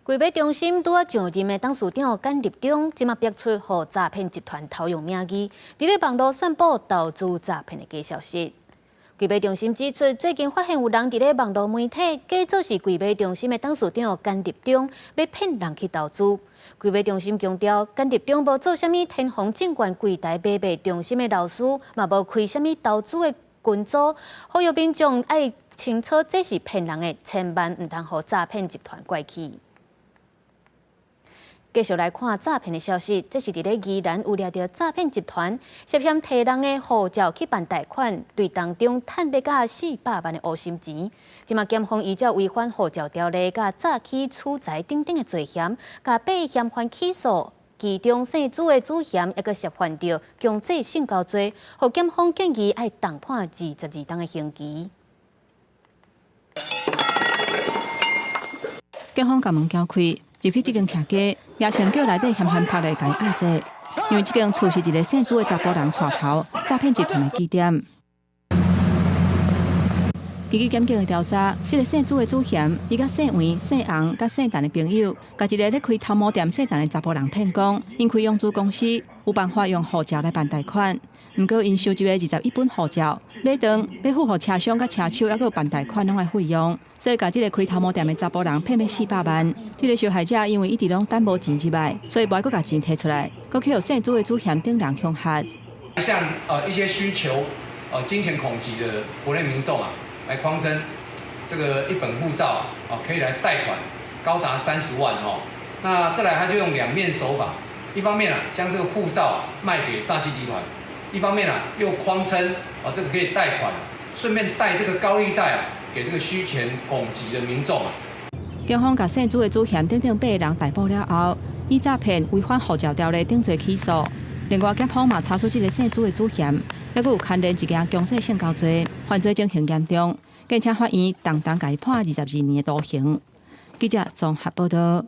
规北中心拄啊上任的董事长简立中，即马逼出互诈骗集团偷用名义，伫咧网络散布投资诈骗的假消息。规北中心指出，最近发现有人伫咧网络媒体假做是规北中心的董事长简立中，要骗人去投资。规北中心强调，简立中无做啥物天虹证券柜台买卖中心的老师，嘛无开啥物投资的群组，呼吁民众爱清楚这是骗人的，千万唔通互诈骗集团拐去。继续来看诈骗的消息，这是伫咧宜兰有掠到诈骗集团涉嫌摕人的护照去办贷款，对当中赚要甲400万的乌心钱。即马检方依照违反护照条例、甲诈欺取财等等的罪嫌，甲8嫌犯起诉，其中姓朱的主嫌还阁涉犯着强制性交罪，互检方建议爱重判22档的刑期。警方甲门撬开，入去这间徛家，也请叫内底嫌犯拍来甲伊压制，因为这间厝是一个姓朱的查甫人带头诈骗集团的据点。根据检警的调查，这个姓朱的主嫌，伊甲姓黄、姓洪、甲姓陈的朋友，甲一个咧开头毛店姓陈的查甫人骗讲，因开养猪公司，有办法用护照来办贷款。毋过因收集的21本护照，买单、买付互车商、甲车手，还有办贷款拢爱费用，所以甲这个开头毛店的查甫人骗要400万。这个受害者因为一直拢等无钱入来，所以无爱阁甲钱摕出来，阁去互姓朱的主嫌等人恐吓。像一些需求金钱恐急的国内民众啊，来匡称这个一本护照可以来贷款高达30万哦。那再来他就用两面手法，一方面将这个护照卖给诈欺集团。一方面又匡称这个可以贷款，顺便贷这个高利贷给这个需钱恐急的民众警方甲姓朱的主嫌等8个人逮捕了后，以诈骗、违反护照条例等罪起诉。另外，检方嘛查出这个姓朱的主嫌，还佫有牵连一件强制性交罪，犯罪情形严重，并且法院重重甲伊判22年的徒刑。记者综合报道。